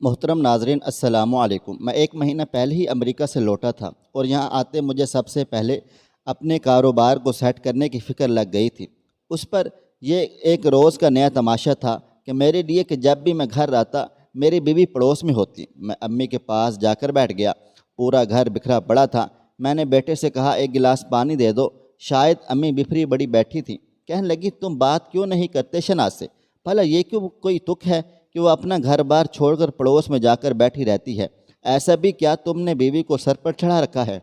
محترم ناظرین السلام علیکم۔ میں ایک مہینہ پہلے ہی امریکہ سے لوٹا تھا اور یہاں آتے مجھے سب سے پہلے اپنے کاروبار کو سیٹ کرنے کی فکر لگ گئی تھی۔ اس پر یہ ایک روز کا نیا تماشا تھا کہ میرے لیے کہ جب بھی میں گھر آتا میری بیوی پڑوس میں ہوتی۔ میں امی کے پاس جا کر بیٹھ گیا۔ پورا گھر بکھرا پڑا تھا۔ میں نے بیٹے سے کہا ایک گلاس پانی دے دو۔ شاید امی بفری بڑی بیٹھی تھیں۔ کہنے لگی تم بات کیوں نہیں کرتے شناز سے؟ بھلا یہ کیوں کوئی تک ہے کہ وہ اپنا گھر بار چھوڑ کر پڑوس میں جا کر بیٹھی رہتی ہے؟ ایسا بھی کیا تم نے بیوی کو سر پر چڑھا رکھا ہے؟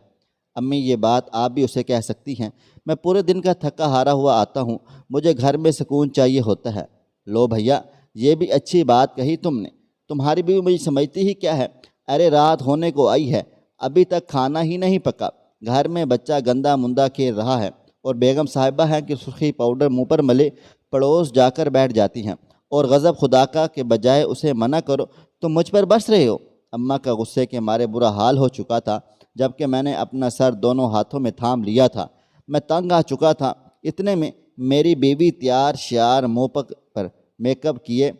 امی یہ بات آپ بھی اسے کہہ سکتی ہیں۔ میں پورے دن کا تھکا ہارا ہوا آتا ہوں، مجھے گھر میں سکون چاہیے ہوتا ہے۔ لو بھیا یہ بھی اچھی بات کہی تم نے، تمہاری بیوی مجھے سمجھتی ہی کیا ہے؟ ارے رات ہونے کو آئی ہے، ابھی تک کھانا ہی نہیں پکا، گھر میں بچہ گندا مندا کھیل رہا ہے اور بیگم صاحبہ ہیں کہ سرخی پاؤڈر منہ پر ملے پڑوس جا کر بیٹھ جاتی ہیں اور غضب خدا کا کہ بجائے اسے منع کرو تو مجھ پر برس رہے ہو۔ اماں کا غصے کے مارے برا حال ہو چکا تھا، جبکہ میں نے اپنا سر دونوں ہاتھوں میں تھام لیا تھا۔ میں تنگ آ چکا تھا۔ اتنے میں میری بیوی تیار شیار منہ پر میک اپ کیے،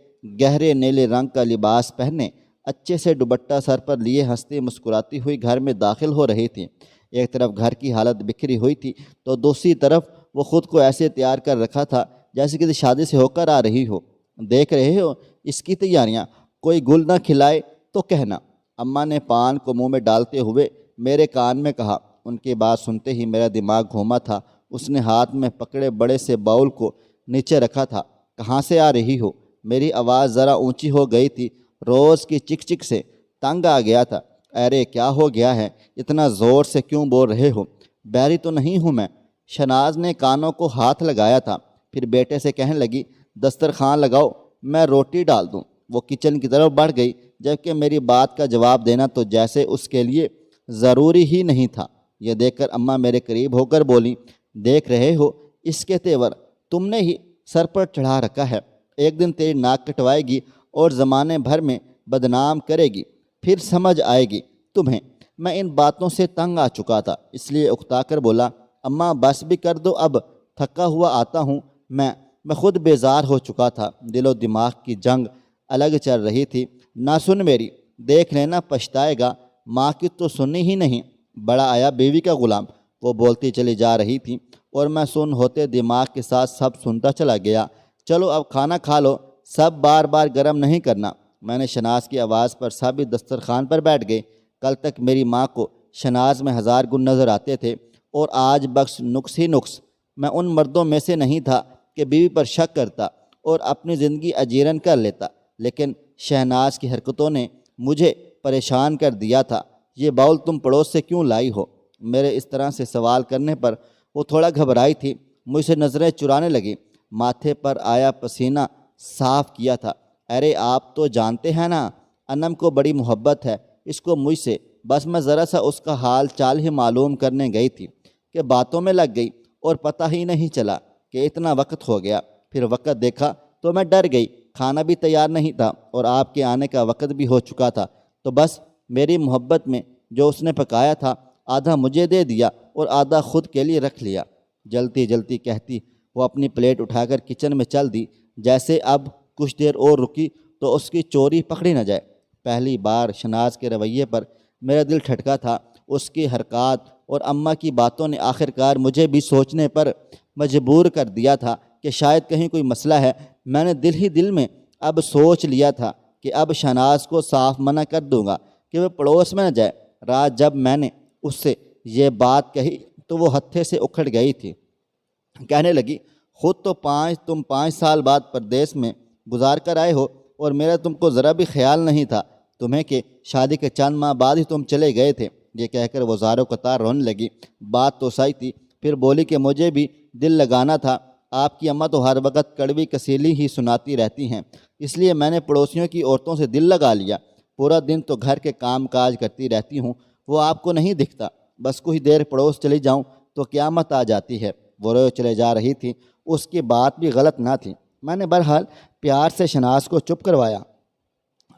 گہرے نیلے رنگ کا لباس پہنے، اچھے سے دوپٹہ سر پر لیے ہنستی مسکراتی ہوئی گھر میں داخل ہو رہی تھی۔ ایک طرف گھر کی حالت بکھری ہوئی تھی تو دوسری طرف وہ خود کو ایسے تیار کر رکھا تھا جیسے کسی شادی سے ہو کر آ رہی ہو۔ دیکھ رہے ہو اس کی تیاریاں، کوئی گل نہ کھلائے تو کہنا، اماں نے پان کو منہ میں ڈالتے ہوئے میرے کان میں کہا۔ ان کی بات سنتے ہی میرا دماغ گھوما تھا۔ اس نے ہاتھ میں پکڑے بڑے سے باؤل کو نیچے رکھا تھا۔ کہاں سے آ رہی ہو؟ میری آواز ذرا اونچی ہو گئی تھی، روز کی چک چک سے تنگ آ گیا تھا۔ ارے کیا ہو گیا ہے؟ اتنا زور سے کیوں بول رہے ہو؟ بیری تو نہیں ہوں میں۔ شناز نے کانوں کو ہاتھ لگایا تھا، پھر بیٹے سے کہنے لگی دسترخوان لگاؤ، میں روٹی ڈال دوں۔ وہ کچن کی طرف بڑھ گئی، جبکہ میری بات کا جواب دینا تو جیسے اس کے لیے ضروری ہی نہیں تھا۔ یہ دیکھ کر اماں میرے قریب ہو کر بولی، دیکھ رہے ہو اس کے تیور، تم نے ہی سر پر چڑھا رکھا ہے۔ ایک دن تیری ناک کٹوائے گی اور زمانے بھر میں بدنام کرے گی، پھر سمجھ آئے گی تمہیں۔ میں ان باتوں سے تنگ آ چکا تھا، اس لیے اکتا کر بولا، اماں بس بھی کر دو، اب تھکا ہوا آتا ہوں میں خود بیزار ہو چکا تھا۔ دل و دماغ کی جنگ الگ چل رہی تھی۔ نہ سن میری، دیکھ لینا پچھتائے گا۔ ماں کی تو سنی ہی نہیں، بڑا آیا بیوی کا غلام، وہ بولتی چلی جا رہی تھی اور میں سن ہوتے دماغ کے ساتھ سب سنتا چلا گیا۔ چلو اب کھانا کھا لو، سب بار بار گرم نہیں کرنا۔ میں نے شناز کی آواز پر سبھی دسترخوان پر بیٹھ گئے۔ کل تک میری ماں کو شناز میں ہزار گن نظر آتے تھے اور آج بخش نقص ہی نقص۔ میں ان مردوں میں سے نہیں تھا کہ بیوی پر شک کرتا اور اپنی زندگی اجیرن کر لیتا، لیکن شہناز کی حرکتوں نے مجھے پریشان کر دیا تھا۔ یہ باؤل تم پڑوس سے کیوں لائی ہو؟ میرے اس طرح سے سوال کرنے پر وہ تھوڑا گھبرائی تھی، مجھ سے نظریں چرانے لگی۔ ماتھے پر آیا پسینہ صاف کیا تھا۔ ارے آپ تو جانتے ہیں نا، انم کو بڑی محبت ہے اس کو مجھ سے، بس میں ذرا سا اس کا حال چال ہی معلوم کرنے گئی تھی کہ باتوں میں لگ گئی اور پتہ ہی نہیں چلا کہ اتنا وقت ہو گیا۔ پھر وقت دیکھا تو میں ڈر گئی، کھانا بھی تیار نہیں تھا اور آپ کے آنے کا وقت بھی ہو چکا تھا، تو بس میری محبت میں جو اس نے پکایا تھا آدھا مجھے دے دیا اور آدھا خود کے لیے رکھ لیا۔ جلتی جلتی کہتی وہ اپنی پلیٹ اٹھا کر کچن میں چل دی، جیسے اب کچھ دیر اور رکی تو اس کی چوری پکڑی نہ جائے۔ پہلی بار شناز کے رویے پر میرا دل ٹھٹکا تھا۔ اس کی حرکات اور اماں کی باتوں نے آخرکار مجھے بھی سوچنے پر مجبور کر دیا تھا کہ شاید کہیں کوئی مسئلہ ہے۔ میں نے دل ہی دل میں اب سوچ لیا تھا کہ اب شناز کو صاف منع کر دوں گا کہ وہ پڑوس میں نہ جائے۔ رات جب میں نے اس سے یہ بات کہی تو وہ ہتھے سے اکھڑ گئی تھی۔ کہنے لگی خود تو تم 5 سال بعد پردیس میں گزار کر آئے ہو اور میرا تم کو ذرا بھی خیال نہیں تھا تمہیں کہ شادی کے چند ماہ بعد ہی تم چلے گئے تھے۔ یہ کہہ کر وہ زاروں قطار رونے لگی۔ بات تو صحیح تھی۔ پھر بولی کہ مجھے بھی دل لگانا تھا، آپ کی اماں تو ہر وقت کڑوی کسیلی ہی سناتی رہتی ہیں، اس لیے میں نے پڑوسیوں کی عورتوں سے دل لگا لیا۔ پورا دن تو گھر کے کام کاج کرتی رہتی ہوں، وہ آپ کو نہیں دکھتا، بس کچھ دیر پڑوس چلی جاؤں تو قیامت آ جاتی ہے۔ وہ روئے چلے جا رہی تھی۔ اس کی بات بھی غلط نہ تھی۔ میں نے بہرحال پیار سے شناز کو چپ کروایا۔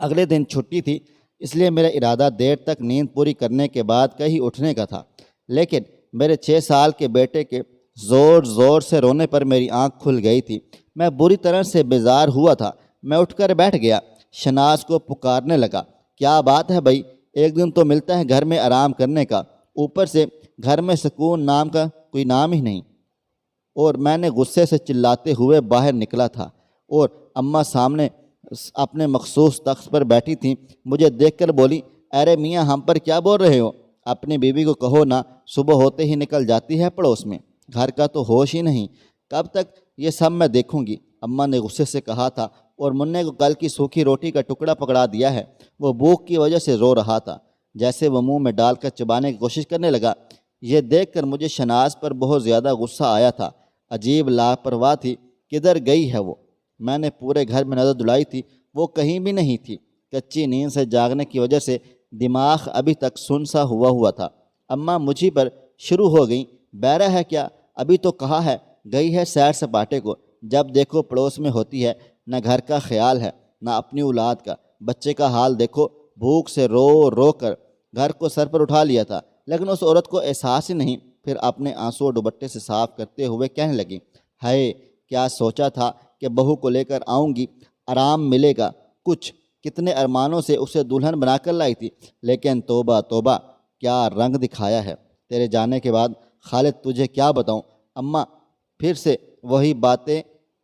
اگلے دن چھٹی تھی، اس لیے میرا ارادہ دیر تک نیند پوری کرنے کے بعد کہیں اٹھنے کا تھا، لیکن میرے 6 سال کے بیٹے کے زور زور سے رونے پر میری آنکھ کھل گئی تھی۔ میں بری طرح سے بیزار ہوا تھا۔ میں اٹھ کر بیٹھ گیا۔ شناز کو پکارنے لگا، کیا بات ہے بھائی، ایک دن تو ملتا ہے گھر میں آرام کرنے کا، اوپر سے گھر میں سکون نام کا کوئی نام ہی نہیں۔ اور میں نے غصے سے چلاتے ہوئے باہر نکلا تھا، اور اماں سامنے اپنے مخصوص تخت پر بیٹھی تھیں۔ مجھے دیکھ کر بولی، ارے میاں ہم پر کیا بول رہے ہو؟ اپنی بیوی کو کہو نا، صبح ہوتے ہی نکل جاتی ہے پڑوس میں، گھر کا تو ہوش ہی نہیں، کب تک یہ سب میں دیکھوں گی؟ اماں نے غصے سے کہا تھا، اور منع کو کل کی سوکھی روٹی کا ٹکڑا پکڑا دیا ہے۔ وہ بھوک کی وجہ سے رو رہا تھا، جیسے وہ منہ میں ڈال کر چبانے کی کوشش کرنے لگا۔ یہ دیکھ کر مجھے شناز پر بہت زیادہ غصہ آیا تھا، عجیب لاپرواہ تھی، کدھر گئی ہے وہ؟ میں نے پورے گھر میں نظر دوڑائی تھی، وہ کہیں بھی نہیں تھی۔ کچی نیند سے جاگنے کی وجہ سے دماغ ابھی تک سن سا ہوا تھا۔ اماں مجھے پر شروع ہو گئیں، بہرا ہے کیا؟ ابھی تو کہا ہے گئی ہے سیر سپاٹے کو، جب دیکھو پڑوس میں ہوتی ہے، نہ گھر کا خیال ہے نہ اپنی اولاد کا۔ بچے کا حال دیکھو، بھوک سے رو رو کر گھر کو سر پر اٹھا لیا تھا، لیکن اس عورت کو احساس ہی نہیں۔ پھر اپنے آنسو دوپٹے سے صاف کرتے ہوئے کہنے لگی، ہائے کیا سوچا تھا کہ بہو کو لے کر آؤں گی، آرام ملے گا کچھ، کتنے ارمانوں سے اسے دلہن بنا کر لائی تھی، لیکن توبہ توبہ کیا رنگ دکھایا ہے۔ تیرے جانے کے بعد خالد تجھے کیا بتاؤں؟ اماں پھر سے وہی باتیں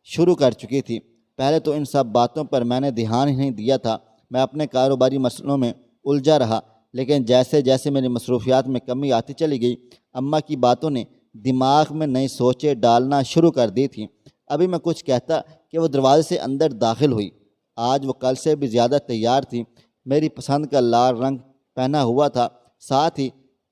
شروع کر چکی تھی۔ پہلے تو ان سب باتوں پر میں نے دھیان ہی نہیں دیا تھا، میں اپنے کاروباری مسئلوں میں الجھا رہا، لیکن جیسے جیسے میری مصروفیات میں کمی آتی چلی گئی، اماں کی باتوں نے دماغ میں نئی سوچیں ڈالنا شروع کر دی تھیں۔ ابھی میں کچھ کہتا کہ وہ دروازے سے اندر داخل ہوئی۔ آج وہ کل سے بھی زیادہ تیار تھی، میری پسند کا لال رنگ پہنا ہوا تھا، ساتھ ہی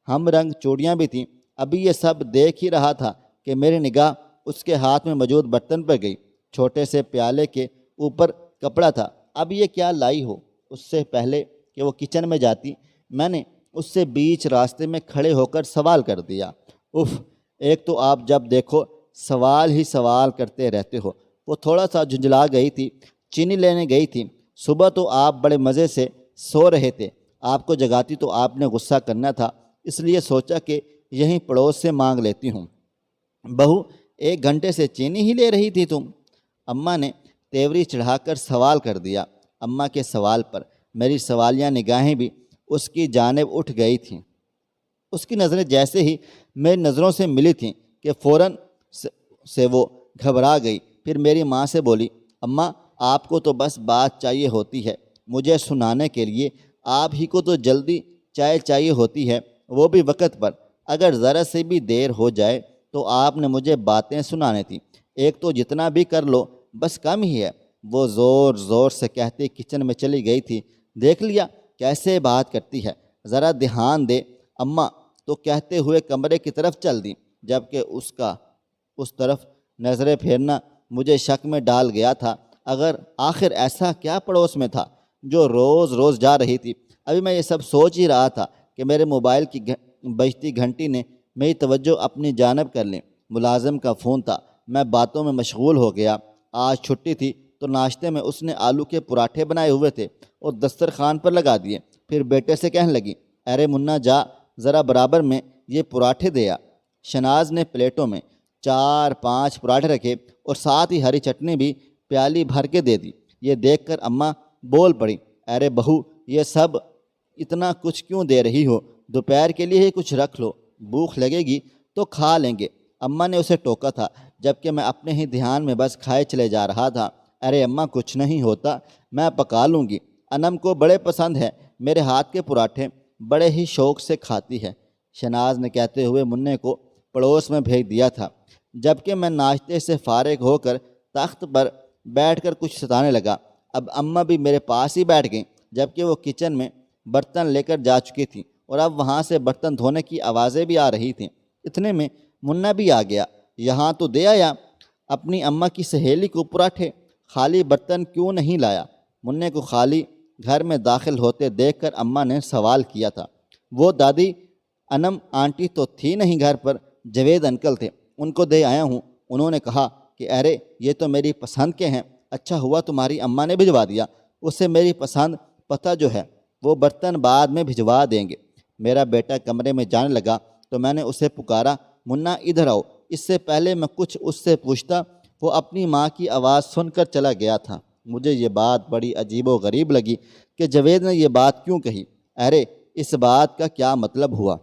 ہم رنگ چوڑیاں بھی تھیں۔ ابھی یہ سب دیکھ ہی رہا تھا کہ میری نگاہ اس کے ہاتھ میں موجود برتن پر گئی۔ چھوٹے سے پیالے کے اوپر کپڑا تھا۔ اب یہ کیا لائی ہو؟ اس سے پہلے کہ وہ کچن میں جاتی، میں نے اس سے بیچ راستے میں کھڑے ہو کر سوال کر دیا، اف، ایک تو آپ جب دیکھو سوال ہی سوال کرتے رہتے ہو۔ وہ تھوڑا سا جھنجھلا گئی تھی، چینی لینے گئی تھی، صبح تو آپ بڑے مزے سے سو رہے تھے، آپ کو جگاتی تو آپ نے غصہ کرنا تھا، اس لیے سوچا کہ یہیں پڑوس سے مانگ لیتی ہوں۔ بہو، 1 گھنٹے سے چینی ہی لے رہی تھی تم؟ اماں نے تیوری چڑھا کر سوال کر دیا۔ اماں کے سوال پر میری سوالیہ نگاہیں بھی اس کی جانب اٹھ گئی تھیں۔ اس کی نظریں جیسے ہی میری نظروں سے ملی تھیں کہ فوراً سے وہ گھبرا گئی۔ پھر میری ماں سے بولی، اماں آپ کو تو بس بات چاہیے ہوتی ہے مجھے سنانے کے لیے، آپ ہی کو تو جلدی چائے چاہیے ہوتی ہے، وہ بھی وقت پر، اگر ذرا سے بھی دیر ہو جائے تو آپ نے مجھے باتیں سنانے تھیں، ایک تو جتنا بھی کر لو بس کم ہی ہے۔ وہ زور زور سے کہتے کچن میں چلی گئی تھی۔ دیکھ لیا کیسے بات کرتی ہے، ذرا دھیان دے اماں، تو کہتے ہوئے کمرے کی طرف چل دی، جبکہ اس طرف نظریں پھیرنا مجھے شک میں ڈال گیا تھا۔ آخر ایسا کیا پڑوس میں تھا جو روز روز جا رہی تھی؟ ابھی میں یہ سب سوچ ہی رہا تھا کہ میرے موبائل کی بجتی گھنٹی نے میری توجہ اپنی جانب کر لی۔ ملازم کا فون تھا، میں باتوں میں مشغول ہو گیا۔ آج چھٹی تھی تو ناشتے میں اس نے آلو کے پراٹھے بنائے ہوئے تھے اور دسترخوان پر لگا دیے۔ پھر بیٹے سے کہنے لگی، ارے منا جا ذرا برابر میں یہ پراٹھے دیا۔ شناز نے پلیٹوں میں 4-5 پراٹھے رکھے اور ساتھ ہی ہری چٹنی بھی پیالی بھر کے دے دی۔ یہ دیکھ کر اماں بول پڑی، ارے بہو یہ سب اتنا کچھ کیوں دے رہی ہو؟ دوپہر کے لیے ہی کچھ رکھ لو، بھوک لگے گی تو کھا لیں گے۔ اماں نے اسے ٹوکا تھا، جبکہ میں اپنے ہی دھیان میں بس کھائے چلے جا رہا تھا۔ ارے اماں کچھ نہیں ہوتا، میں پکا لوں گی، انم کو بڑے پسند ہے، میرے ہاتھ کے پراٹھے بڑے ہی شوق سے کھاتی ہے، شناز نے کہتے ہوئے منع کو پڑوس میں بھیج دیا تھا۔ جبکہ میں ناشتے سے فارغ ہو کر تخت پر بیٹھ کر کچھ ستانے لگا۔ اب اماں بھی میرے پاس ہی بیٹھ گئیں، جبکہ وہ کچن میں برتن لے کر جا چکی تھیں اور اب وہاں سے برتن دھونے کی آوازیں بھی آ رہی تھیں۔ اتنے میں منا بھی آ گیا۔ یہاں تو دے آیا اپنی اماں کی سہیلی کو پراٹھے، خالی برتن کیوں نہیں لایا؟ منع کو خالی گھر میں داخل ہوتے دیکھ کر اماں نے سوال کیا تھا، وہ دادی انم آنٹی تو تھی نہیں گھر پر، جاوید انکل تھے، ان کو دے آیا ہوں۔ انہوں نے کہا کہ ارے یہ تو میری پسند کے ہیں، اچھا ہوا تمہاری اماں نے بھجوا دیا، اسے میری پسند پتہ جو ہے، وہ برتن بعد میں بھجوا دیں گے۔ میرا بیٹا کمرے میں جانے لگا تو میں نے اسے پکارا، منا ادھر آؤ۔ اس سے پہلے میں کچھ اس سے پوچھتا وہ اپنی ماں کی آواز سن کر چلا گیا تھا۔ مجھے یہ بات بڑی عجیب و غریب لگی کہ جاوید نے یہ بات کیوں کہی۔ ارے اس بات کا کیا مطلب ہوا؟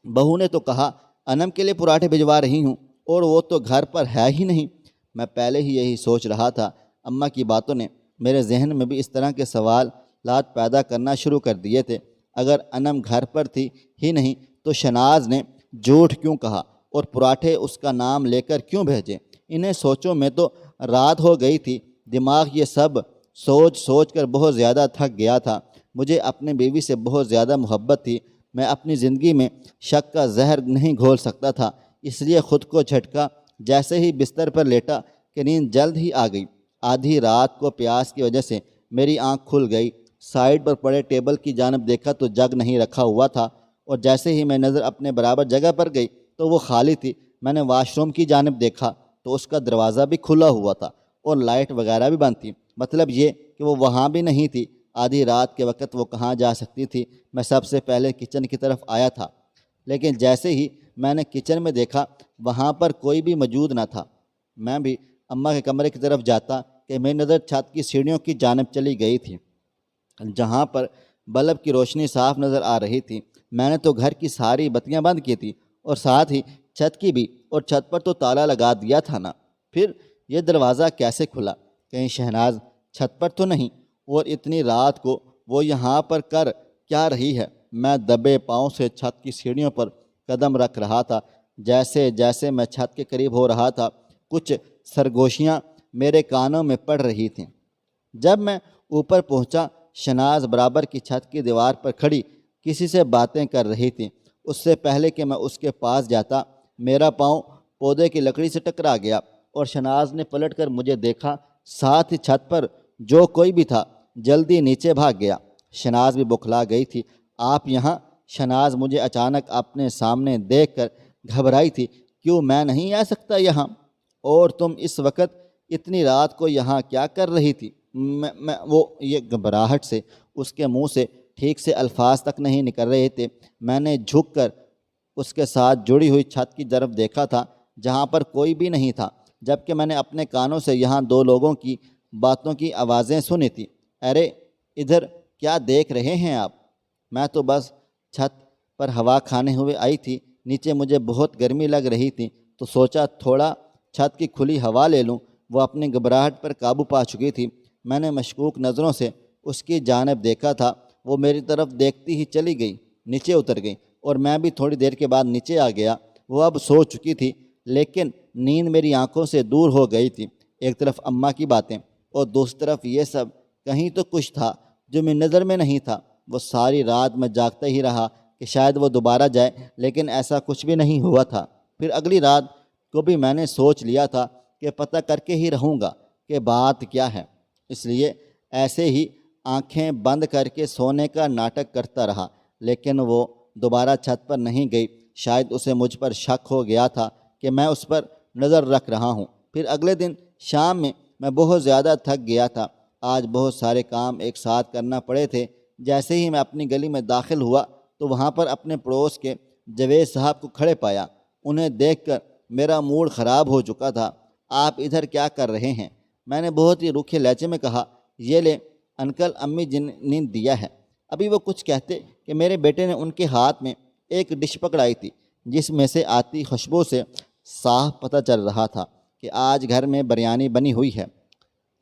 بہو نے تو کہا انم کے لیے پراٹھے بھجوا رہی ہوں، اور وہ تو گھر پر ہے ہی نہیں۔ میں پہلے ہی یہی سوچ رہا تھا۔ اماں کی باتوں نے میرے ذہن میں بھی اس طرح کے سوالات پیدا کرنا شروع کر دیے تھے۔ اگر انم گھر پر تھی ہی نہیں تو شناز نے جھوٹ کیوں کہا اور پراٹھے اس کا نام لے کر کیوں بھیجے؟ انہیں سوچوں میں تو رات ہو گئی تھی۔ دماغ یہ سب سوچ سوچ کر بہت زیادہ تھک گیا تھا۔ مجھے اپنے بیوی سے بہت زیادہ محبت تھی۔ میں اپنی زندگی میں شک کا زہر نہیں گھول سکتا تھا، اس لیے خود کو جھٹکا۔ جیسے ہی بستر پر لیٹا کہ نیند جلد ہی آ گئی۔ آدھی رات کو پیاس کی وجہ سے میری آنکھ کھل گئی۔ سائڈ پر پڑے ٹیبل کی جانب دیکھا تو جگ نہیں رکھا ہوا تھا، اور جیسے ہی میں نظر اپنے برابر جگہ پر گئی تو وہ خالی تھی۔ میں نے واش روم کی جانب دیکھا تو اس کا دروازہ بھی کھلا ہوا تھا اور لائٹ وغیرہ بھی بند تھی۔ مطلب یہ کہ وہ وہاں بھی نہیں تھی۔ آدھی رات کے وقت وہ کہاں جا سکتی تھی؟ میں سب سے پہلے کچن کی طرف آیا تھا، لیکن جیسے ہی میں نے کچن میں دیکھا وہاں پر کوئی بھی موجود نہ تھا۔ میں بھی اماں کے کمرے کی طرف جاتا کہ میری نظر چھت کی سیڑھیوں کی جانب چلی گئی تھی، جہاں پر بلب کی روشنی صاف نظر آ رہی تھی۔ میں نے تو گھر کی ساری بتیاں بند کی تھی اور ساتھ ہی چھت کی بھی، اور چھت پر تو تالا لگا دیا تھا نا۔ پھر یہ دروازہ کیسے کھلا؟ کہیں شہناز چھت پر تو نہیں؟ اور اتنی رات کو وہ یہاں پر کر کیا رہی ہے؟ میں دبے پاؤں سے چھت کی سیڑھیوں پر قدم رکھ رہا تھا۔ جیسے جیسے میں چھت کے قریب ہو رہا تھا کچھ سرگوشیاں میرے کانوں میں پڑ رہی تھیں۔ جب میں اوپر پہنچا، شناز برابر کی چھت کی دیوار پر کھڑی کسی سے باتیں کر رہی تھی۔ اس سے پہلے کہ میں اس کے پاس جاتا میرا پاؤں پودے کی لکڑی سے ٹکرا گیا، اور شناز نے پلٹ کر مجھے دیکھا۔ ساتھ ہی چھت پر جو کوئی بھی تھا جلدی نیچے بھاگ گیا۔ شناز بھی بکھلا گئی تھی۔ آپ یہاں؟ شناز مجھے اچانک اپنے سامنے دیکھ کر گھبرائی تھی۔ کیوں میں نہیں آ سکتا یہاں؟ اور تم اس وقت اتنی رات کو یہاں کیا کر رہی تھی؟ وہ یہ گھبراہٹ سے اس کے منہ سے ٹھیک سے الفاظ تک نہیں نکل رہے تھے۔ میں نے جھک کر اس کے ساتھ جڑی ہوئی چھت کی طرف دیکھا تھا جہاں پر کوئی بھی نہیں تھا، جبکہ میں نے اپنے کانوں سے یہاں دو لوگوں کی باتوں کی آوازیں سنی تھی۔ ارے ادھر کیا دیکھ رہے ہیں آپ؟ میں تو بس چھت پر ہوا کھانے ہوئے آئی تھی۔ نیچے مجھے بہت گرمی لگ رہی تھی تو سوچا تھوڑا چھت کی کھلی ہوا لے لوں۔ وہ اپنی گھبراہٹ پر قابو پا چکی تھی۔ میں نے مشکوک نظروں سے اس کی جانب دیکھا تھا۔ وہ میری طرف دیکھتی ہی چلی گئی، نیچے اتر گئی، اور میں بھی تھوڑی دیر کے بعد نیچے آ گیا۔ وہ اب سو چکی تھی، لیکن نیند میری آنکھوں سے دور ہو گئی تھی۔ ایک طرف اماں کی باتیں اور دوسری طرف یہ سب۔ کہیں تو کچھ تھا جو میری نظر میں نہیں تھا۔ وہ ساری رات میں جاگتا ہی رہا کہ شاید وہ دوبارہ جائے، لیکن ایسا کچھ بھی نہیں ہوا تھا۔ پھر اگلی رات کو بھی میں نے سوچ لیا تھا کہ پتہ کر کے ہی رہوں گا کہ بات کیا ہے، اس لیے ایسے ہی آنکھیں بند کر کے سونے کا ناٹک کرتا رہا۔ لیکن وہ دوبارہ چھت پر نہیں گئی۔ شاید اسے مجھ پر شک ہو گیا تھا کہ میں اس پر نظر رکھ رہا ہوں۔ پھر اگلے دن شام میں بہت زیادہ تھک گیا تھا۔ آج بہت سارے کام ایک ساتھ کرنا پڑے تھے۔ جیسے ہی میں اپنی گلی میں داخل ہوا تو وہاں پر اپنے پڑوس کے جاوید صاحب کو کھڑے پایا۔ انہیں دیکھ کر میرا موڈ خراب ہو چکا تھا۔ آپ ادھر کیا کر رہے ہیں؟ میں نے بہت ہی روکھے لہجے میں کہا۔ یہ لے انکل امی جن نے دیا ہے۔ ابھی وہ کچھ کہتے کہ میرے بیٹے نے ان کے ہاتھ میں ایک ڈش پکڑائی تھی جس میں سے آتی خوشبو سے صاف پتہ چل رہا تھا کہ آج گھر میں بریانی بنی ہوئی ہے۔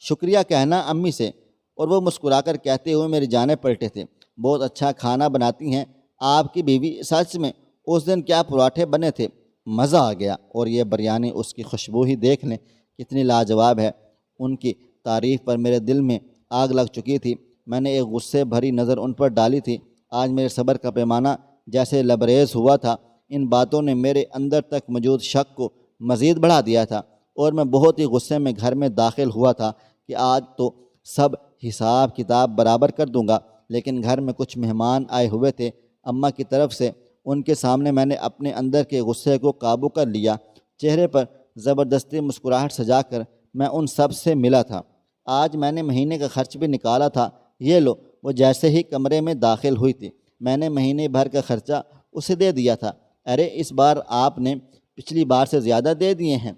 شکریہ کہنا امی سے، اور وہ مسکرا کر کہتے ہوئے میری جانب پلٹے تھے۔ بہت اچھا کھانا بناتی ہیں آپ کی بیوی۔ سچ میں اس دن کیا پراٹھے بنے تھے، مزہ آ گیا۔ اور یہ بریانی، اس کی خوشبو ہی دیکھ لیں کتنی لاجواب ہے۔ ان کی تعریف پر میرے دل میں آگ لگ چکی تھی۔ میں نے ایک غصے بھری نظر ان پر ڈالی تھی۔ آج میرے صبر کا پیمانہ جیسے لبریز ہوا تھا۔ ان باتوں نے میرے اندر تک موجود شک کو مزید بڑھا دیا تھا، اور میں بہت ہی غصے میں گھر میں داخل ہوا تھا کہ آج تو سب حساب کتاب برابر کر دوں گا۔ لیکن گھر میں کچھ مہمان آئے ہوئے تھے اماں کی طرف سے۔ ان کے سامنے میں نے اپنے اندر کے غصے کو قابو کر لیا۔ چہرے پر زبردستی مسکراہٹ سجا کر میں ان سب سے ملا تھا۔ آج میں نے مہینے کا خرچ بھی نکالا تھا۔ یہ لو۔ وہ جیسے ہی کمرے میں داخل ہوئی تھی میں نے مہینے بھر کا خرچہ اسے دے دیا تھا۔ ارے اس بار آپ نے پچھلی بار سے زیادہ دے دیے ہیں۔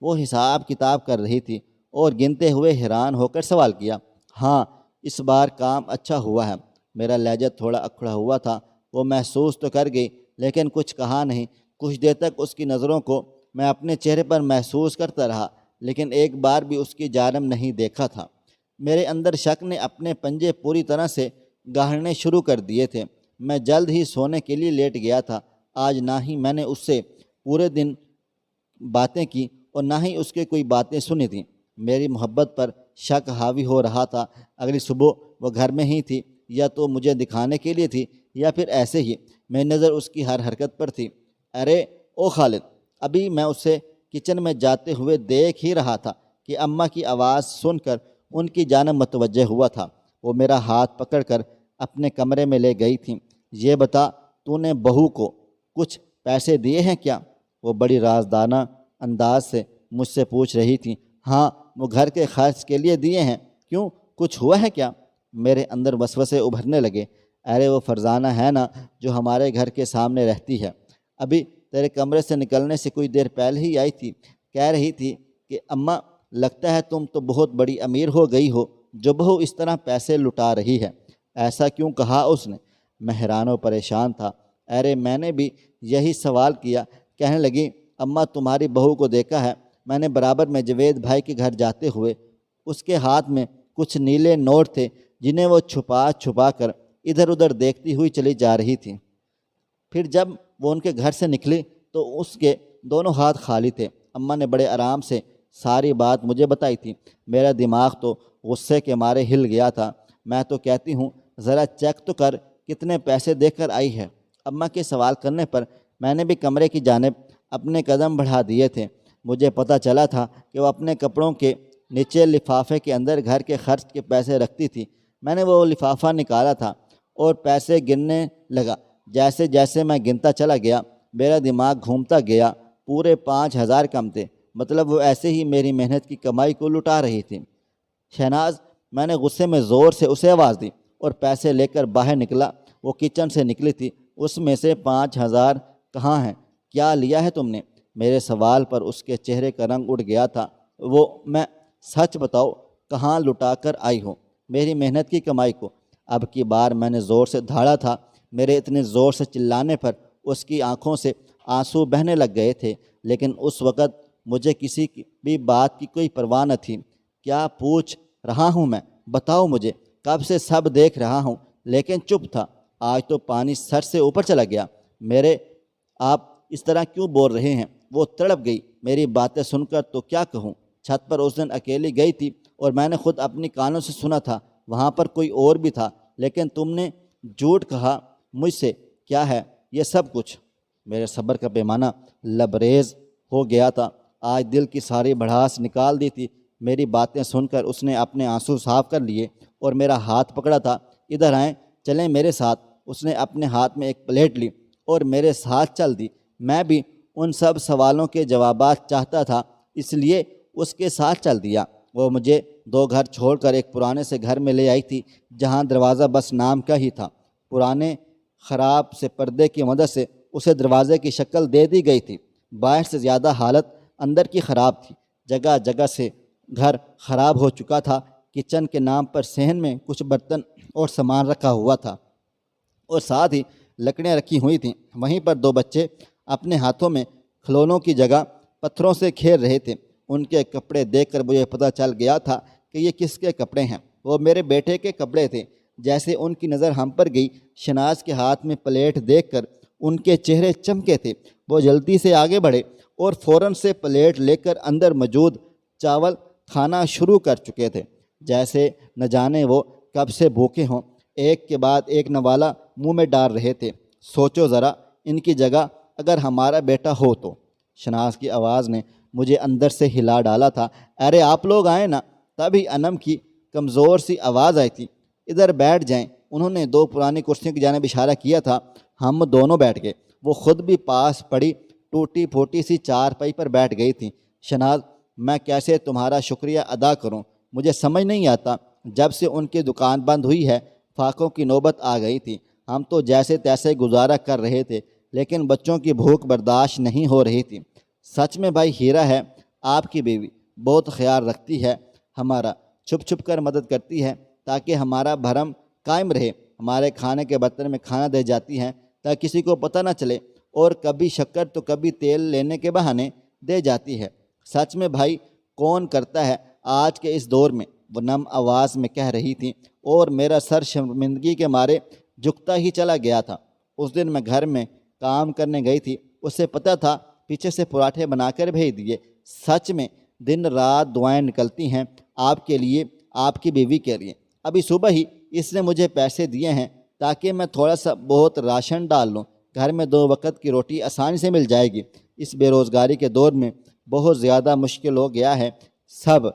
وہ حساب کتاب کر رہی تھی اور گنتے ہوئے حیران ہو کر سوال کیا۔ ہاں، اس بار کام اچھا ہوا ہے۔ میرا لہجہ تھوڑا اکھڑا ہوا تھا۔ وہ محسوس تو کر گئی لیکن کچھ کہا نہیں۔ کچھ دیر تک اس کی نظروں کو میں اپنے چہرے پر محسوس کرتا رہا لیکن ایک بار بھی اس کی جانب نہیں دیکھا تھا۔ میرے اندر شک نے اپنے پنجے پوری طرح سے گاڑنے شروع کر دیے تھے۔ میں جلد ہی سونے کے لیے لیٹ گیا تھا۔ آج نہ ہی میں نے اس سے پورے دن باتیں کی اور نہ ہی اس کے کوئی باتیں سنی تھیں۔ میری محبت پر شک حاوی ہو رہا تھا۔ اگلی صبح وہ گھر میں ہی تھی، یا تو مجھے دکھانے کے لیے تھی یا پھر ایسے ہی۔ میری نظر اس کی ہر حرکت پر تھی۔ ارے او خالد! ابھی میں اسے کچن میں جاتے ہوئے دیکھ ہی رہا تھا کہ اماں کی آواز سن کر ان کی جانب متوجہ ہوا تھا۔ وہ میرا ہاتھ پکڑ کر اپنے کمرے میں لے گئی تھیں۔ یہ بتا، تو نے بہو کو کچھ پیسے دیے ہیں کیا؟ وہ بڑی رازدانہ انداز سے مجھ سے پوچھ رہی تھیں۔ ہاں، وہ گھر کے خرچ کے لیے دیے ہیں۔ کیوں، کچھ ہوا ہے کیا؟ میرے اندر وسوسے ابھرنے لگے۔ ارے وہ فرزانہ ہے نا جو ہمارے گھر کے سامنے رہتی ہے، ابھی تیرے کمرے سے نکلنے سے کچھ دیر پہلے ہی آئی تھی۔ کہہ رہی تھی کہ اماں، لگتا ہے تم تو بہت بڑی امیر ہو گئی ہو جو بہو اس طرح پیسے لٹا رہی ہے۔ ایسا کیوں کہا اس نے؟ میں حیران و پریشان تھا۔ ارے میں نے بھی یہی سوال کیا۔ کہنے لگی، اماں تمہاری بہو کو دیکھا ہے میں نے برابر میں جوید بھائی کے گھر جاتے ہوئے۔ اس کے ہاتھ میں کچھ نیلے نوٹ تھے جنہیں وہ چھپا چھپا کر ادھر ادھر دیکھتی ہوئی چلی جا رہی تھی۔ پھر جب وہ ان کے گھر سے نکلی تو اس کے دونوں ہاتھ خالی تھے۔ اماں نے بڑے آرام سے ساری بات مجھے بتائی تھی۔ میرا دماغ تو غصے کے مارے ہل گیا تھا۔ میں تو کہتی ہوں ذرا چیک تو کر کتنے پیسے دے کر آئی ہے۔ اماں کے سوال کرنے پر میں نے بھی کمرے کی جانب اپنے قدم بڑھا دیے تھے۔ مجھے پتہ چلا تھا کہ وہ اپنے کپڑوں کے نیچے لفافے کے اندر گھر کے خرچ کے پیسے رکھتی تھی۔ میں نے وہ لفافہ نکالا تھا اور پیسے گننے لگا۔ جیسے جیسے میں گنتا چلا گیا میرا دماغ گھومتا گیا۔ پورے 5,000 کم تھے، مطلب وہ ایسے ہی میری محنت کی کمائی کو لٹا رہی تھی۔ شہناز، میں نے غصے میں زور سے اسے آواز دی اور پیسے لے کر باہر نکلا۔ وہ کچن سے نکلی تھی۔ اس میں سے 5,000 کہاں ہیں؟ کیا لیا ہے تم نے؟ میرے سوال پر اس کے چہرے کا رنگ اڑ گیا تھا۔ وہ میں سچ بتاؤ کہاں لٹا کر آئی ہوں میری محنت کی کمائی کو؟ اب کی بار میں نے زور سے دھاڑا تھا۔ میرے اتنے زور سے چلانے پر اس کی آنکھوں سے آنسو بہنے لگ گئے تھے، لیکن اس وقت مجھے کسی بھی بات کی کوئی پرواہ نہ تھی۔ کیا پوچھ رہا ہوں میں؟ بتاؤ مجھے، کب سے سب دیکھ رہا ہوں لیکن چپ تھا۔ آج تو پانی سر سے اوپر چلا گیا۔ آپ اس طرح کیوں بول رہے ہیں؟ وہ تڑپ گئی۔ میری باتیں سن کر تو کیا کہوں؟ چھت پر اس دن اکیلی گئی تھی اور میں نے خود اپنی کانوں سے سنا تھا، وہاں پر کوئی اور بھی تھا، لیکن تم نے جھوٹ کہا مجھ سے۔ کیا ہے یہ سب کچھ؟ میرے صبر کا پیمانہ لبریز ہو گیا تھا۔ آج دل کی ساری بھڑاس نکال دی تھی۔ میری باتیں سن کر اس نے اپنے آنسو صاف کر لیے اور میرا ہاتھ پکڑا تھا۔ ادھر آئیں، چلیں میرے ساتھ۔ اس نے اپنے ہاتھ میں ایک پلیٹ لی اور میرے ساتھ چل دی۔ میں بھی ان سب سوالوں کے جوابات چاہتا تھا، اس لیے اس کے ساتھ چل دیا۔ وہ مجھے 2 گھر چھوڑ کر ایک پرانے سے گھر میں لے آئی تھی جہاں دروازہ بس نام کا ہی تھا۔ پرانے خراب سے پردے کی مدد سے اسے دروازے کی شکل دے دی گئی تھی۔ باہر سے زیادہ حالت اندر کی خراب تھی۔ جگہ جگہ سے گھر خراب ہو چکا تھا۔ کچن کے نام پر صحن میں کچھ برتن اور سامان رکھا ہوا تھا اور ساتھ ہی لکڑیاں رکھی ہوئی تھیں۔ وہیں پر 2 بچے اپنے ہاتھوں میں کھلونوں کی جگہ پتھروں سے کھیل رہے تھے۔ ان کے کپڑے دیکھ کر مجھے پتہ چل گیا تھا کہ یہ کس کے کپڑے ہیں۔ وہ میرے بیٹے کے کپڑے تھے۔ جیسے ان کی نظر ہم پر گئی، شناز کے ہاتھ میں پلیٹ دیکھ کر ان کے چہرے چمکے تھے۔ وہ جلدی سے آگے بڑھے اور فوراً سے پلیٹ لے کر اندر موجود چاول کھانا شروع کر چکے تھے، جیسے نہ جانے وہ کب سے بھوکے ہوں۔ ایک کے بعد ایک نوالا منہ میں ڈال رہے تھے۔ سوچو ذرا، ان کی جگہ اگر ہمارا بیٹا ہو تو؟ شناز کی آواز نے مجھے اندر سے ہلا ڈالا تھا۔ ارے آپ لوگ آئیں نا۔ تبھی انم کی کمزور سی آواز آئی تھی، ادھر بیٹھ جائیں۔ انہوں نے 2 پرانی کرسیوں کی جانب اشارہ کیا تھا۔ ہم دونوں بیٹھ گئے۔ وہ خود بھی پاس پڑی ٹوٹی پھوٹی سی چارپائی پر بیٹھ گئی تھی۔ شناز، میں کیسے تمہارا شکریہ ادا کروں؟ مجھے سمجھ نہیں آتا۔ جب سے ان کی دکان بند ہوئی ہے فاقوں کی نوبت آ گئی تھی۔ ہم تو جیسے تیسے گزارا کر رہے تھے، لیکن بچوں کی بھوک برداشت نہیں ہو رہی تھی۔ سچ میں بھائی ہیرا ہے آپ کی بیوی، بہت خیال رکھتی ہے۔ ہمارا چھپ چھپ کر مدد کرتی ہے تاکہ ہمارا بھرم قائم رہے، ہمارے کھانے کے برتن میں کھانا دے جاتی ہیں تاکہ کسی کو پتہ نہ چلے، اور کبھی شکر تو کبھی تیل لینے کے بہانے دے جاتی ہے۔ سچ میں بھائی کون کرتا ہے آج کے اس دور میں، وہ نم آواز میں کہہ رہی تھی، اور میرا سر شرمندگی کے مارے جھکتا ہی چلا گیا تھا۔ اس دن میں گھر میں کام کرنے گئی تھی، اسے پتہ تھا، پیچھے سے پراٹھے بنا کر بھیج دیے۔ سچ میں دن رات دعائیں نکلتی ہیں آپ کے لیے، آپ کی بیوی کے لیے۔ ابھی صبح ہی اس نے مجھے پیسے دیے ہیں تاکہ میں تھوڑا سا بہت راشن ڈال لوں، گھر میں 2 وقت کی روٹی آسانی سے مل جائے گی۔ اس بے روزگاری کے دور میں بہت زیادہ مشکل ہو گیا ہے سب۔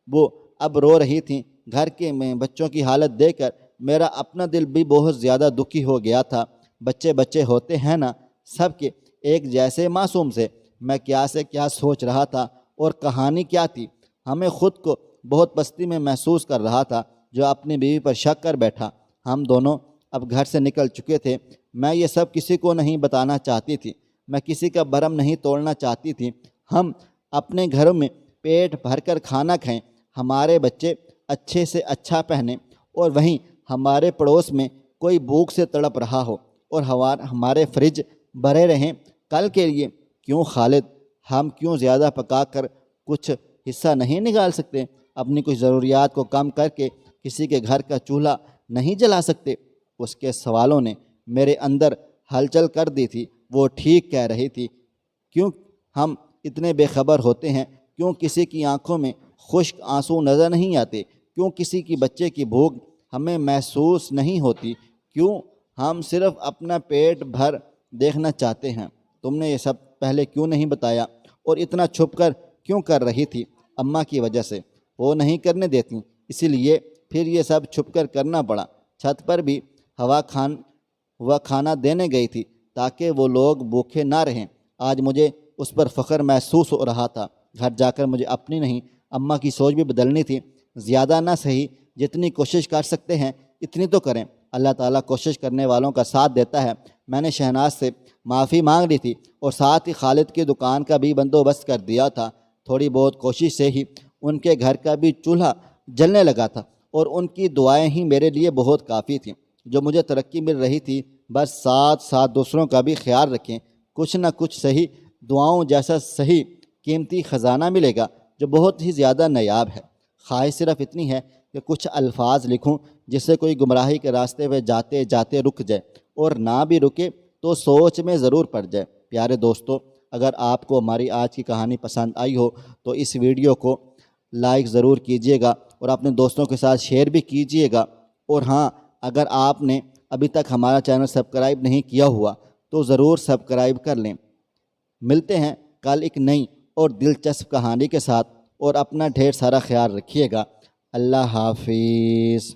وہ اب رو رہی تھیں۔ گھر کے میں بچوں کی حالت دیکھ کر میرا اپنا دل بھی بہت زیادہ دکھی ہو گیا تھا۔ بچے بچے ہوتے ہیں نا سب کے ایک جیسے معصوم سے۔ میں کیا سے کیا سوچ رہا تھا، اور کہانی کیا تھی۔ ہمیں خود کو بہت پستی میں محسوس کر رہا تھا جو اپنی بیوی پر شک کر بیٹھا۔ ہم دونوں اب گھر سے نکل چکے تھے۔ میں یہ سب کسی کو نہیں بتانا چاہتی تھی، میں کسی کا بھرم نہیں توڑنا چاہتی تھی۔ ہم اپنے گھروں میں پیٹ بھر کر کھانا کھائیں، ہمارے بچے اچھے سے اچھا پہنیں، اور وہیں ہمارے پڑوس میں کوئی بھوک سے تڑپ رہا ہو، اور ہمارے فریج بھرے رہیں کل کے لیے۔ کیوں خالد، ہم کیوں زیادہ پکا کر کچھ حصہ نہیں نکال سکتے؟ اپنی کچھ ضروریات کو کم کر کے کسی کے گھر کا چولہا نہیں جلا سکتے؟ اس کے سوالوں نے میرے اندر ہلچل کر دی تھی۔ وہ ٹھیک کہہ رہی تھی۔ کیوں ہم اتنے بے خبر ہوتے ہیں؟ کیوں کسی کی آنکھوں میں خشک آنسو نظر نہیں آتے؟ کیوں کسی کی بچے کی بھوک ہمیں محسوس نہیں ہوتی؟ کیوں ہم صرف اپنا پیٹ بھر دیکھنا چاہتے ہیں؟ تم نے یہ سب پہلے کیوں نہیں بتایا؟ اور اتنا چھپ کر کیوں کر رہی تھی؟ اماں کی وجہ سے، وہ نہیں کرنے دیتی، اسی لیے پھر یہ سب چھپ کر کرنا پڑا۔ چھت پر بھی ہوا کھانا دینے گئی تھی تاکہ وہ لوگ بھوکے نہ رہیں۔ آج مجھے اس پر فخر محسوس ہو رہا تھا۔ گھر جا کر مجھے اپنی نہیں، اماں کی سوچ بھی بدلنی تھی۔ زیادہ نہ صحیح، جتنی کوشش کر سکتے ہیں اتنی تو کریں، اللہ تعالیٰ کوشش کرنے والوں کا ساتھ دیتا ہے۔ میں نے شہناز سے معافی مانگ لی تھی، اور ساتھ ہی خالد کی دکان کا بھی بندوبست کر دیا تھا۔ تھوڑی بہت کوشش سے ہی ان کے گھر کا بھی چولہا جلنے لگا تھا، اور ان کی دعائیں ہی میرے لیے بہت کافی تھیں۔ جو مجھے ترقی مل رہی تھی، بس ساتھ ساتھ دوسروں کا بھی خیال رکھیں۔ کچھ نہ کچھ صحیح دعاؤں جیسا صحیح قیمتی خزانہ ملے گا جو بہت ہی زیادہ نایاب ہے۔ خواہش صرف اتنی ہے کہ کچھ الفاظ لکھوں جس سے کوئی گمراہی کے راستے پہ جاتے جاتے رک جائے، اور نہ بھی رکے تو سوچ میں ضرور پڑ جائے۔ پیارے دوستو، اگر آپ کو ہماری آج کی کہانی پسند آئی ہو تو اس ویڈیو کو لائک ضرور کیجیے گا، اور اپنے دوستوں کے ساتھ شیئر بھی کیجیے گا۔ اور ہاں، اگر آپ نے ابھی تک ہمارا چینل سبسکرائب نہیں کیا ہوا تو ضرور سبسکرائب کر لیں۔ ملتے ہیں کل ایک نئی اور دلچسپ کہانی کے ساتھ، اور اپنا ڈھیر سارا خیال رکھیے گا۔ اللہ حافظ۔